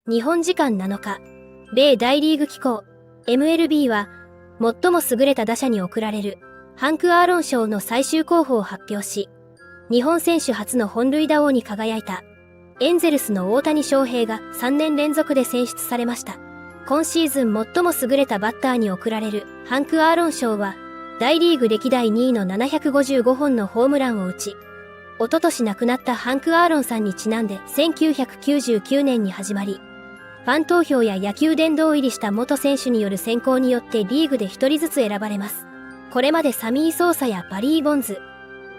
日本時間7日、米大リーグ機構 MLB は最も優れた打者に贈られるハンク・アーロン賞の最終候補を発表し、日本選手初の本塁打王に輝いたエンゼルスの大谷翔平が3年連続で選出されました。今シーズン最も優れたバッターに贈られるハンク・アーロン賞は、大リーグ歴代2位の755本のホームランを打ち、一昨年亡くなったハンク・アーロンさんにちなんで1999年に始まり、ファン投票や野球殿堂入りした元選手による選考によってリーグで1人ずつ選ばれます。これまでサミー・ソーサやバリー・ボンズ、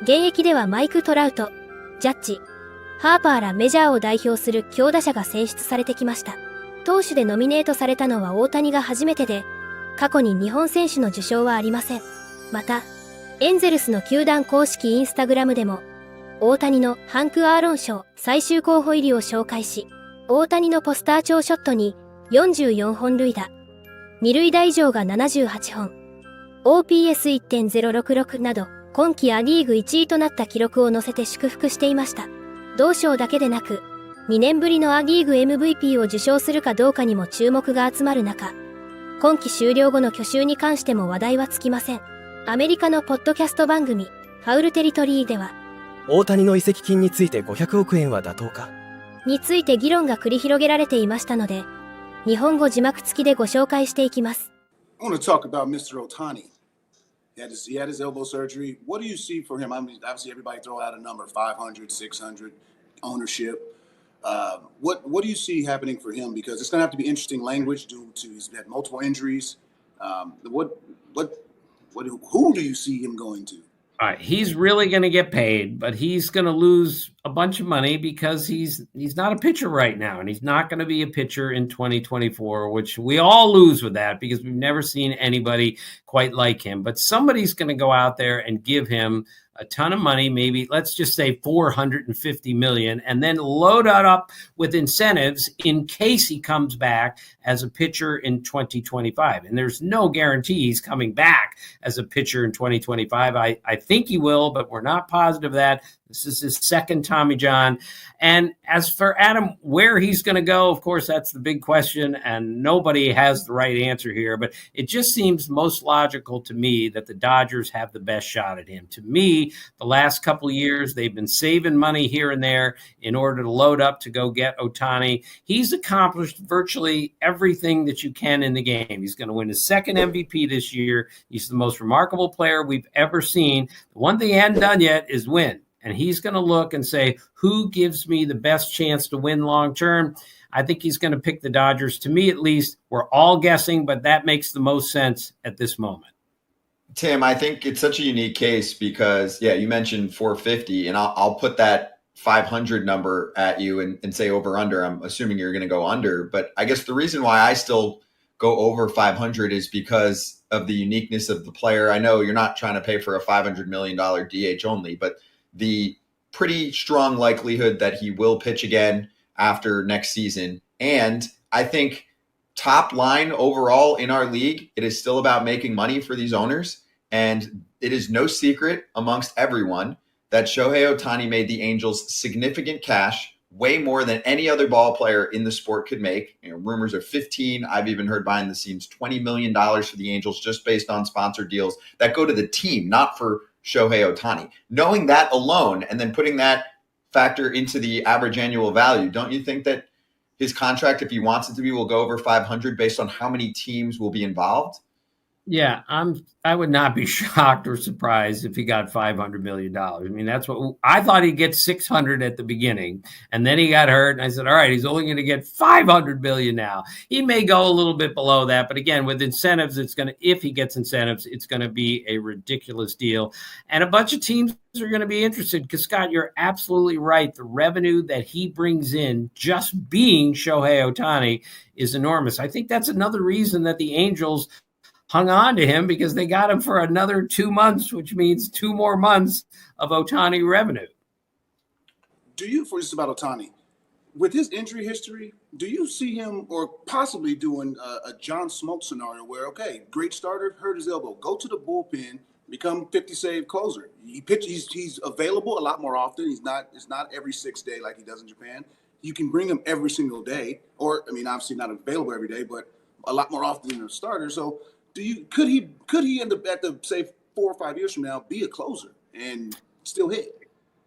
現役ではマイク・トラウト、ジャッジ、ハーパーらメジャーを代表する強打者が選出されてきました。投手でノミネートされたのは大谷が初めてで、過去に日本選手の受賞はありません。また、エンゼルスの球団公式インスタグラムでも、大谷のハンク・アーロン賞最終候補入りを紹介し、大谷のポスター帳ショットに44本塁打、二塁打以上が78本、OPS1.066 など、今季ア・リーグ1位となった記録を載せて祝福していました。同賞だけでなく、2年ぶりのア・リーグ MVP を受賞するかどうかにも注目が集まる中、今季終了後の去就に関しても話題はつきません。アメリカのポッドキャスト番組、ファウルテリトリーでは、大谷の移籍金について500億円は妥当かについて議論が繰り広げられていましたので、日本語字幕付きでご紹介していきます。I want to talk about Mr. Ohtani. He had his elbow surgery. What do you see for him? I mean, obviously everybody throw out a number, 500, 600, ownership. What do you see happening for him? Because it's going to have to be interesting language due to he's had multiple injuries. Who do you see him going to? All right, he's really going to get paid, but he's going to lose a bunch of money because he's not a pitcher right now, and he's not going to be a pitcher in 2024, which we all lose with that because we've never seen anybody quite like him. But somebody's going to go out there and give him a ton of money, maybe let's just say $450 million, and then load it up with incentives in case he comes back as a pitcher in 2025. And there's no guarantee he's coming back as a pitcher in 2025. I think he will, but we're not positive of that. This is his second Tommy John. And as for Adam, where he's going to go, of course, that's the big question, and nobody has the right answer here. But it just seems most logical to me that the Dodgers have the best shot at him. To me, the last couple of years, they've been saving money here and there in order to load up to go get Ohtani. He's accomplished virtually everything that you can in the game. He's going to win his second MVP this year. He's the most remarkable player we've ever seen. The one thing he hadn't done yet is win. And he's going to look and say, who gives me the best chance to win long term? I think he's going to pick the Dodgers. To me, at least, we're all guessing, but that makes the most sense at this moment. Tim, I think it's such a unique case because, yeah, you mentioned 450, and I'll put that 500 number at you and say over under. I'm assuming you're going to go under. But I guess the reason why I still go over 500 is because of the uniqueness of the player. I know you're not trying to pay for a $500 million DH only, but the pretty strong likelihood that he will pitch again after next season. And I think top line overall in our league, it is still about making money for these owners. And it is no secret amongst everyone that Shohei Ohtani made the Angels significant cash, way more than any other ball player in the sport could make. You know, rumors are 15. I've even heard behind the scenes $20 million for the Angels just based on sponsored deals that go to the team, not for Shohei Ohtani. Knowing that alone and then putting that factor into the average annual value, don't you think that his contract, if he wants it to be, will go over 500 based on how many teams will be involved? Yeah, I would not be shocked or surprised if he got $500 million. I mean, that's what I thought he'd get 600 at the beginning, and then he got hurt. And I said, all right, he's only going to get 500 million now. He may go a little bit below that, but again, with incentives, if he gets incentives, it's going to be a ridiculous deal. And a bunch of teams are going to be interested because, Scott, you're absolutely right. The revenue that he brings in just being Shohei Ohtani is enormous. I think that's another reason that the Angels hung on to him, because they got him for another 2 months, which means 2 more months of Ohtani revenue. Do you, for just about Ohtani, with his injury history, do you see him or possibly doing a John Smoltz scenario where, okay, great starter, hurt his elbow, go to the bullpen, become 50-save closer. He's available a lot more often. It's not every 6 day like he does in Japan. you can bring him every single day, or I mean, obviously not available every day, but a lot more often than a starter. So, could he end up at the say 4 or 5 years from now be a closer and still hit?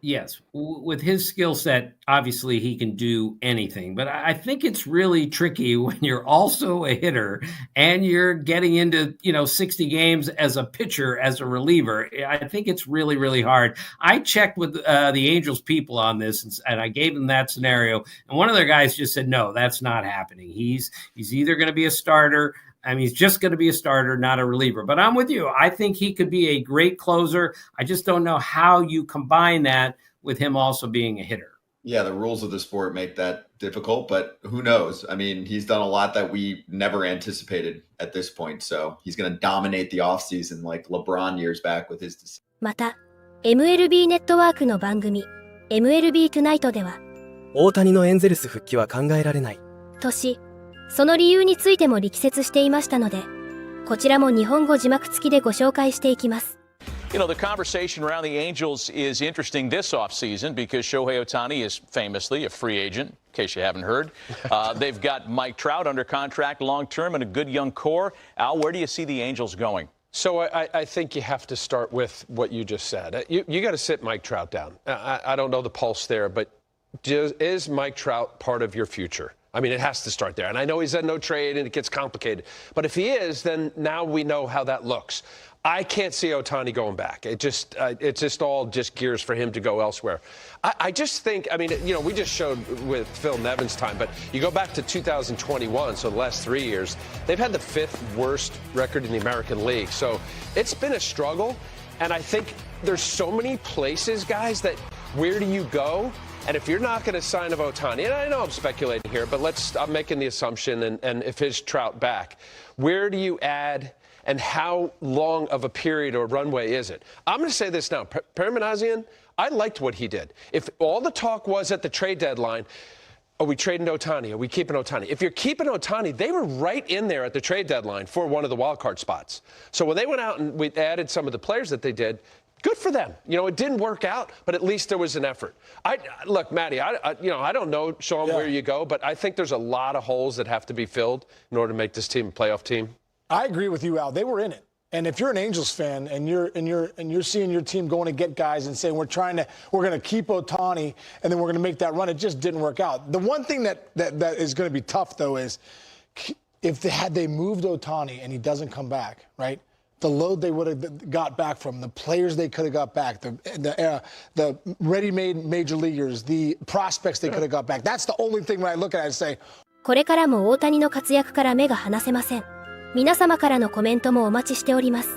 Yes, with his skill set, obviously he can do anything. But I think it's really tricky when you're also a hitter and you're getting into 60 games as a pitcher, as a reliever. I think it's really, really hard. I checked with the Angels people on this, and I gave them that scenario, and one of their guys just said, "No, that's not happening. He's either going to be a starter." I mean, he's just going to be a starter, not a reliever. But I'm with you. I think he could be a great closer. I just don't know how you combine that with him also being a hitter. Yeah, the rules of the sport make that difficult, but who knows? I mean, he's done a lot that we never anticipated at this point. So he's going to dominate the offseason like LeBron years back with his decision. また、MLB ネットワークの番組、MLB Tonight では、大谷のエンゼルス復帰は考えられない。とし、その理由についても力説していましたので、こちらも日本語字幕付きでご紹介していきます。You know, the conversation around the Angels is interesting this offseason because Shohei Ohtani is famously a free agent, in case you haven't heard. They've got Mike Trout under contract long-term and a good young core. Al, where do you see the Angels going? So I think you have to start with what you just said. You got to sit Mike Trout down. I don't know the pulse there, but is Mike Trout part of your future? I mean, it has to start there. And I know he's at no trade and it gets complicated. But if he is, then now we know how that looks. I can't see Ohtani going back. It's just all gears for him to go elsewhere. I just think, I mean, we just showed with Phil Nevin's time, but you go back to 2021, so the last 3 years, they've had the 5th worst record in the American League. So it's been a struggle. And I think there's so many places, guys, that where do you go? And if you're not going to sign of Ohtani, and I know I'm speculating here, but I'm making the assumption, and if his Trout back, where do you add and how long of a period or runway is it? I'm going to say this now. Paramanazian, I liked what he did. If all the talk was at the trade deadline, are we trading Ohtani? Are we keeping Ohtani? If you're keeping Ohtani, they were right in there at the trade deadline for one of the wild card spots. So when they went out and we added some of the players that they did, good for them. It didn't work out, but at least there was an effort. Look, Matty, I don't know, Sean, where you go, but I think there's a lot of holes that have to be filled in order to make this team a playoff team. I agree with you, Al. They were in it. And if you're an Angels fan and you're seeing your team going to get guys and saying we're going to keep Ohtani and then we're going to make that run, it just didn't work out. The one thing that is going to be tough though is if they moved Ohtani and he doesn't come back, right? The load they would have got back from, the players they could have got back, the ready-made major leaguers, the prospects they could have got back. That's the only thing when I look at it and say. これからも大谷の活躍から目が離せません。皆様からのコメントもお待ちしております。